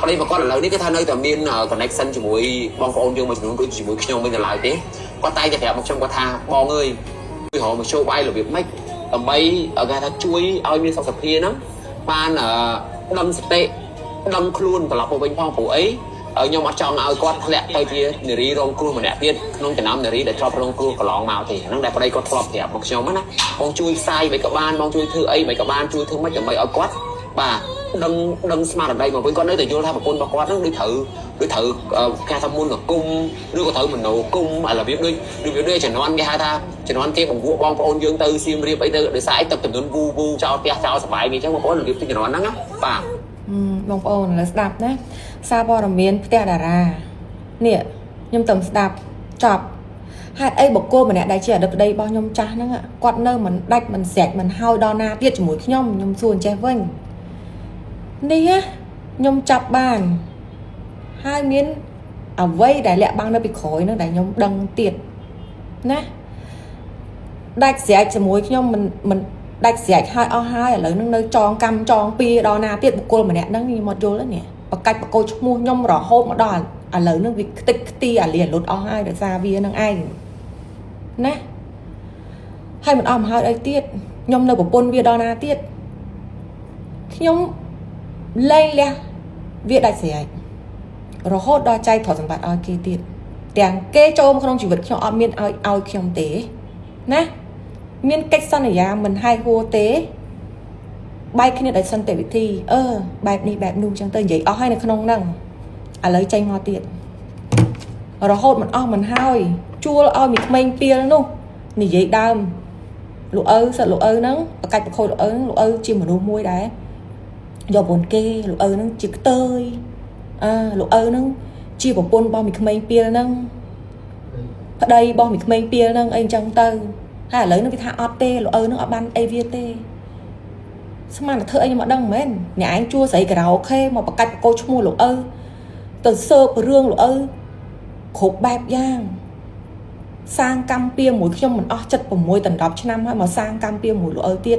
còn đây mà con là lớn đi cái thằng nơi tầm miên connection chỉ mùi bong phone dương mà chỉ mùi nhông bây giờ lại thế qua tay cho đẹp một trong qua tha bong ơi họ mà show bay là việc make tầm bay ở ga ta chuối ao như sau sập kia lắm ban đâm tệ đâm luôn và lọc vào bên phong phủ ấy ở nhau mặt trong ao con lẹ tay kia nề ri rong cua mà đẹp tiên không thể nắm nề ri để cho rong cua còn lỏng màu thì nó đẹp ở đây có thọp đẹp một trong mắt á bong chui sai mấy các ban bong chui thư ấy mấy các ban chui thư mấy cái mấy ở quát bà đâm smart ở đây mà với con đấy thì vô tham một con bà quát nó đi thử ca tham môn ở cung đưa có thử mình nấu cung mà là biết đây chỉ nó ăn cái hai ta chỉ nó ăn cái bằng vũ bong ôn dương tư sim riêng bây giờ để sai tập từng vu cho sập bài vì chắc mà có là việc chỉ nó ăn á bà បងប្អូនឥឡូវស្ដាប់ណាសារព័ត៌មានផ្ទះតារានេះខ្ញុំទៅស្ដាប់ចប់ហេតុអីបុគ្គលម្នាក់ដែលជាអតីតប្តីរបស់ខ្ញុំចាស់ហ្នឹងគាត់នៅមិនដាច់មិនស្រែកមិនហើយដល់ណាទៀតជាមួយខ្ញុំសួរអញ្ចេះវិញនេះខ្ញុំចាប់បានហើយមានអ្វីដែលលាក់បាំងនៅពីក្រោយហ្នឹងដែលខ្ញុំដឹងទៀតណាដាច់ស្រែកជាមួយខ្ញុំមិនដាច់ស្រែកហើយអស់ហើយឥឡូវហ្នឹងនៅចងកម្មចងពីដល់ណាទៀតបុគ្គលម្នាក់ហ្នឹងខ្ញុំអត់យល់ទេនេះបកាច់បកោឈ្មោះខ្ញុំរហូតមកដល់ឥឡូវហ្នឹងវាខ្ទេចខ្ទីអាលីលុតអស់ហើយដោយសារវានឹងឯងណាហើយមិនអស់មកហើយអីទៀតខ្ញុំនៅប្រពន្ធវាដល់ណាទៀតខ្ញុំលែងលះវាដាច់ស្រែករហូតដល់ចៃថតសម្បត្តិឲ្យគេទៀតទាំងគេចូលក្នុងជីវិតខ្ញុំអត់មានឲ្យខ្ញុំទេណាមានកិច្ចសន្យាមិនហាយហួរទេបែកគ្នាដោយសន្តិវិធីបែបនេះបែបនោះចឹងទៅនិយាយអស់ហើយនៅក្នុងហ្នឹងឥឡូវចេញមកទៀតរហូតមិនអស់មិនហើយជួលឲ្យមីក្មេងពីលនោះនិយាយដើមលោកឪសិតលោកឪហ្នឹងបកាច់បខូចលោកឪជាមនុស្សមួយដែរយកប្រពន្ធគេលោកឪហ្នឹងជាខ្ទើយលោកឪហ្នឹងជាប្រពន្ធរបស់មីក្មេងពីលហ្នឹងប្តីរបស់មីក្មេងពីលហ្នឹងអីចឹងទៅហើយឥឡូវនេះវាថាអត់ទេលោកឪនឹងអត់បានអីវាទេស្មានតែធ្វើអីខ្ញុំអត់ដឹងមែនអ្នកឯងជួស្រីការ៉ាអូខេមកបកាច់បកោឈ្មោះលោកឪទៅសើបរឿងលោកឪគ្រប់បែបយ៉ាងសាងកម្មពៀមួយខ្ញុំមិនអស់ចិត្ត6 ដល់ 10 ឆ្នាំហើយមកសាងកម្មពៀមួយលោកឪទៀត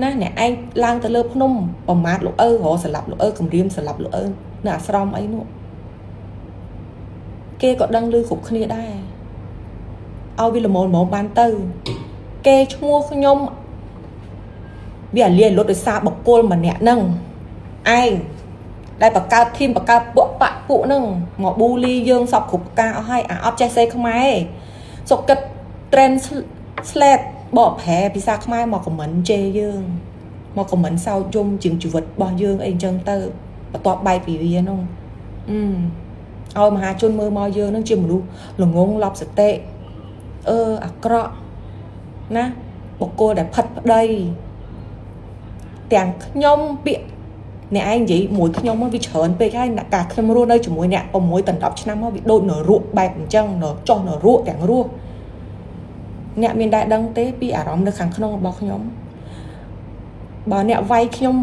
ណាអ្នកឯងឡើងទៅលើភ្នំប្រមាថលោកឪរស្លាប់លោកឪគម្រាមស្លាប់លោកឪនៅអាស្រមអីនោះគេក៏ដឹងឮគ្រប់គ្នាដែរឲ្យវាល្មមបានទៅគេឈ្មោះខ្ញុំវាលាយលុតដោយសារបុគ្គលម្នាក់ហ្នឹងឯងដែលបង្កើតធីមបង្កើតពួកហ្នឹងមកប៊ូលីយើងសពគ្រប់ការអស់ហើយអត់ចេះសេខ្មែរសុកគិត translate បកប្រែភាសាខ្មែរមកខមមិនជេយើងមកខមមិនសោកយំជាងជីវិតរបស់យើងអីចឹងទៅបន្ទាប់បែកពីវាហ្នឹងឲ្យមហាជនមើលមកយើងហ្នឹងជាមនុស្សល្ងងឡប់សតិអាក្រក់ណាបុគ្គលដែលផិតប្តីទាំងខ្ញុំពាក្យអ្នកឯងនិយាយមួយខ្ញុំមកវាច្រើនពេកហើយអ្នកការខ្ញុំរស់នៅជាមួយអ្នក6 ដល់ 10 ឆ្នាំមកវាដូចនៅរក់បែបអញ្ចឹងនៅចុះនៅរក់ទាំងរស់អ្នកមានដែរដឹងទេពីអារម្មណ៍នៅខាងក្នុងរបស់ខ្ញុំបើអ្នកវាយខ្ញុំ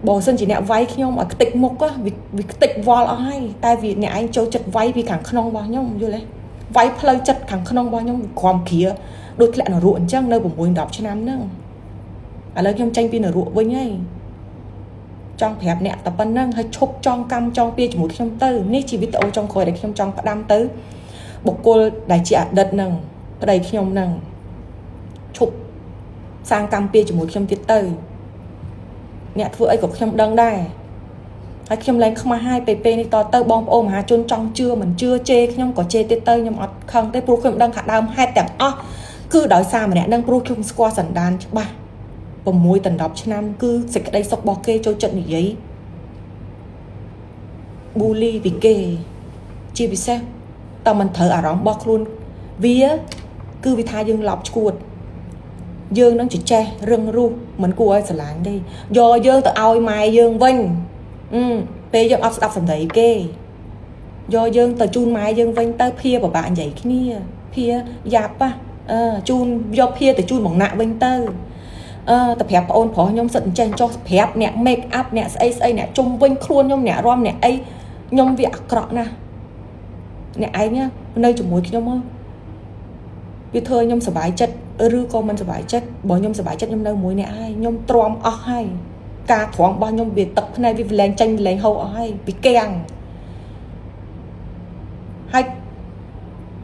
បើសិនជាអ្នកវាយខ្ញុំឲ្យខ្ទេចមុខវាខ្ទេចវល់អស់ហើយតែវាអ្នកឯងចូលចិត្តវាយពីខាងក្នុងរបស់ខ្ញុំយល់ទេវាយផ្លូវចិត្តខាងក្នុងរបស់ខ្ញុំក្រំគ្រាដូចធ្លាក់នរកអញ្ចឹងនៅ6 10 ឆ្នាំហ្នឹងឥឡូវខ្ញុំចេញពីនរកវិញហើយចង់ប្រាប់អ្នកតែប៉ុណ្្នឹងហើយឈប់ចងកម្មចងពៀជាមួយខ្ញុំទៅនេះជាវីដេអូចុងក្រោយដែលខ្ញុំចង់ផ្ដាំទៅបុគ្គលដែលជាអតីតហ្នឹងប្តីខ្ញុំហ្នឹងឈប់សាងកម្មពៀជាមួយខ្ញុំទៀតទៅអ្នកធ្វើអីក៏ខ្ញុំដឹងដែរហើយខ្ញុំឡើងខ្មាស់ហើយពេលនេះតទៅបងប្អូនមហាជនចង់ជឿមិនជឿជេរខ្ញុំក៏ជេរទៀតទៅខ្ញុំអត់ខឹងទេព្រោះខ្ញុំដឹងថាដើមហេតុទាំងអស់គឺដោយសារម្នាក់នឹងព្រោះខ្ញុំស្គាល់សន្តានច្បាស់6 ដល់ 10 ឆ្នាំគឺសេចក្តីសុខរបស់គេចូលចិត្តនិយាយប៊ូលីពីគេជាពិសេសតើមិនត្រូវអារម្មណ៍របស់ខ្លួនវាគឺវាថាយើងឡប់ឈួតយើងនឹងចេះរឹងរូសមិនគួរឲ្យស្រឡាញ់ទេយកយើងទៅឲ្យម៉ែយើងវិញពេលយើងអត់ស្ដាប់សម្ដីគេយកយើងទៅជូនម៉ែយើងវិញទៅភាពិបាកនិយាយគ្នាភាយ៉ាប់ជូនយកភាទៅជូនបងណាក់វិញទៅទៅប្រាប់ប្អូនប្រុសខ្ញុំសិតអញ្ចឹងចុះប្រាប់អ្នក make up អ្នកស្អីអ្នកជុំវិញខ្លួនខ្ញុំអ្នករំអ្នកអីខ្ញុំវាអាក្រក់ណាស់អ្នកឯងនៅជាមួយខ្ញុំវាធ្វើខ្ញុំសប្បាយចិត្តឬក៏មិនសប្បាយចិត្តបើខ្ញុំសប្បាយចិត្តខ្ញុំនៅមួយអ្នកហើយខ្ញុំទ្រាំអស់ហើយ ការត្រង់របស់ខ្ញុំវាទឹកភ្នែកវាលែងចាញ់លែងហូរអស់ហើយវាកៀងហើយ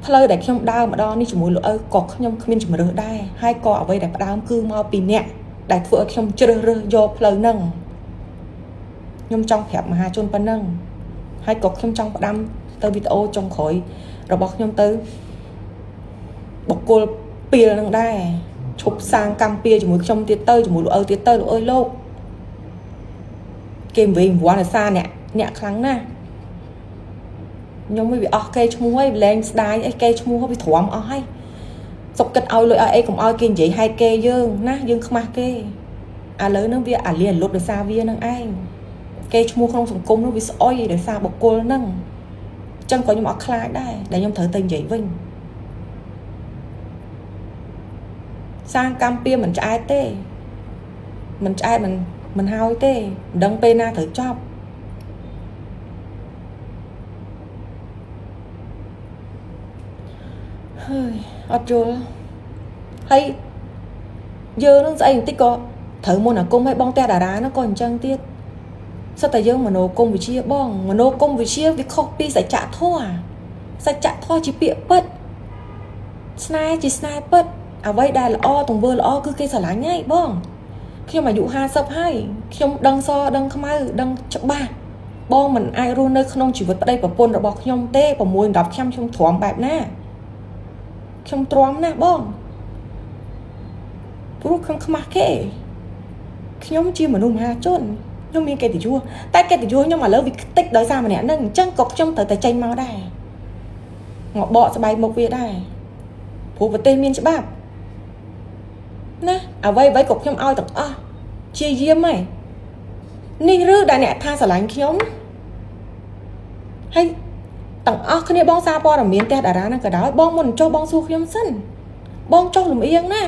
ផ្លូវដែលខ្ញុំដើរម្ដងនេះជាមួយលោកឪក៏ខ្ញុំគ្មានជំរឿសដែរហើយក៏អ្វីដែលផ្ដើមគឺមកពីអ្នកដែលធ្វើឲ្យខ្ញុំជ្រើសរើសយកផ្លូវហ្នឹងខ្ញុំចង់ប្រាប់មហាជនប៉ុណ្ណឹងហើយក៏ខ្ញុំចង់ផ្ដាំទៅវីដេអូចុងក្រោយរបស់ខ្ញុំទៅបុគ្គលពីលនឹងដែរឈប់សាងកម្មពៀជាមួយខ្ញុំទៀតទៅជាមួយលោកឪទៀតទៅលោកអើយលោកគេវិញវ័នអាសាអ្នកខ្លាំងណាស់ខ្ញុំវាអស់គេឈ្មោះហើយលែងស្ដាយអីគេឈ្មោះវាទ្រាំអស់ហើយសុកគិតឲ្យលុយឲ្យអីកុំឲ្យគេនិយាយហែកគេយើងណាយើងខ្មាស់គេឥឡូវហ្នឹងវាអាលៀនលុបដោយសារវានឹងឯងគេឈ្មោះក្នុងសង្គមនោះវាស្អុយដោយសារបុគ្គលហ្នឹងអញ្ចឹងក៏ខ្ញុំអត់ខ្លាចដែរដែលខ្ញុំត្រូវទៅនិយាយវិញសាងកម្មពៀមិនឆ្អែតទេមិនឆ្អែតមិនហើយទេមិនដឹងពេលណាត្រូវចប់ហើយអត់យល់ហើយយើងនឹងស្អីបន្តិចក៏ត្រូវមុនអាគុំឲ្យបងផ្ទះតារាហ្នឹងក៏អញ្ចឹងទៀតសិតតែយើងមโนគមវិជ្ជាបងមโนគមវិជ្ជាវាខុសពីសច្ចធម៌សច្ចធម៌ជាពាក្យពិតស្នេហ៍ជាស្នេហ៍ពិតអ្វីដែលល្អទង្វើល្អគឺគេស្រឡាញ់ហើយបងខ្ញុំអាយុ50ហើយខ្ញុំដឹងសដឹងខ្មៅដឹងច្បាស់បងមិនអាចរស់នៅក្នុងជីវិតប្តីប្រពន្ធរបស់ខ្ញុំទេ6 10ឆ្នាំខ្ញុំទ្រាំបែបណាខ្ញុំទ្រាំណាស់បងព្រោះខ្ញុំខ្មាស់គេខ្ញុំជាមនុស្សមហាជនខ្ញុំមានកិត្តិយសតែកិត្តិយសខ្ញុំឥឡូវវាខ្ទេចដោយសារម្នាក់ហ្នឹងអញ្ចឹងក៏ខ្ញុំត្រូវតែចេញមកដែរមកបកស្បែកមុខវាដែរព្រោះប្រទេសមានច្បាប់ណាអ្វីក៏ខ្ញុំឲ្យទាំងអស់ជាយាមហើយនេះឬដែលអ្នកថាស្រឡាញ់ខ្ញុំហើយទាំងអស់គ្នាបងសារព័ត៌មានផ្ទះតារាហ្នឹងក៏ដោយបងមុនចុះបងសួរខ្ញុំសិនបងចុះលំអៀងណា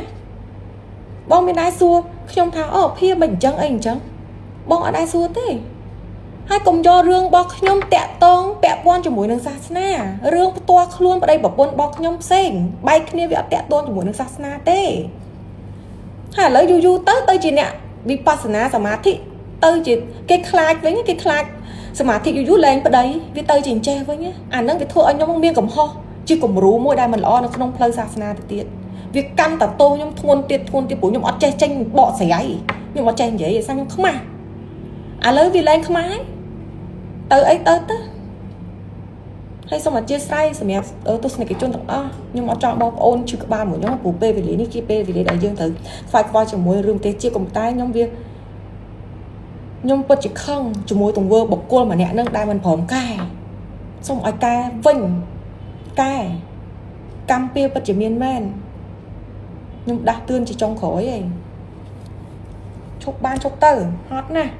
បងមានដែរសួរខ្ញុំថាអូភីមិនអញ្ចឹងអីអញ្ចឹងបងអត់ដែរសួរទេហើយកុំយករឿងរបស់ខ្ញុំតាក់តងពាក់ព័ន្ធជាមួយនឹងសាសនារឿងផ្ទាល់ខ្លួនប្តីប្រពន្ធរបស់ខ្ញុំផ្សេងបែកគ្នាវាអត់តាក់ទងជាមួយនឹងសាសនាទេហើយឥឡូវយូរទៅជាអ្នកវិបស្សនាសមាធិទៅជាគេខ្លាចវិញគេខ្លាចសមាធិយូរលែងប្តីវាទៅជាចេះវិញអាហ្នឹងវាធ្វើឲ្យខ្ញុំមានកំហុសជាគំរូមួយដែលមិនល្អនៅក្នុងផ្លូវសាសនាទៅទៀតវាកាន់តតោខ្ញុំធ្ងន់ទៀតព្រោះខ្ញុំអត់ចេះចេញបកស្រាយខ្ញុំអត់ចេះនិយាយឯងខ្ញុំខ្មាស់ឥឡូវវាលែងខ្មាស់ទៅអីទៅហើយសូមអធិស្ឋានសម្រាប់ទស្សនិកជនទាំងអស់ខ្ញុំអត់ចង់បងប្អូនឈឺក្បាលមួយខ្ញុំព្រោះពេលវេលានេះជាពេលវេលាដែលយើងត្រូវខ្វាយខ្វល់ជាមួយរឿងប្រទេសជាកំតែខ្ញុំពិតជាខឹងជាមួយទង្វើបុគ្គលម្នាក់នឹងដែលមិនព្រមកែសូមឲ្យកែវិញកែកម្មពៀពិតជាមានមែនខ្ញុំដាស់តឿនជាចុងក្រោយឯងឈប់បានឈប់ទៅហត់ណាស់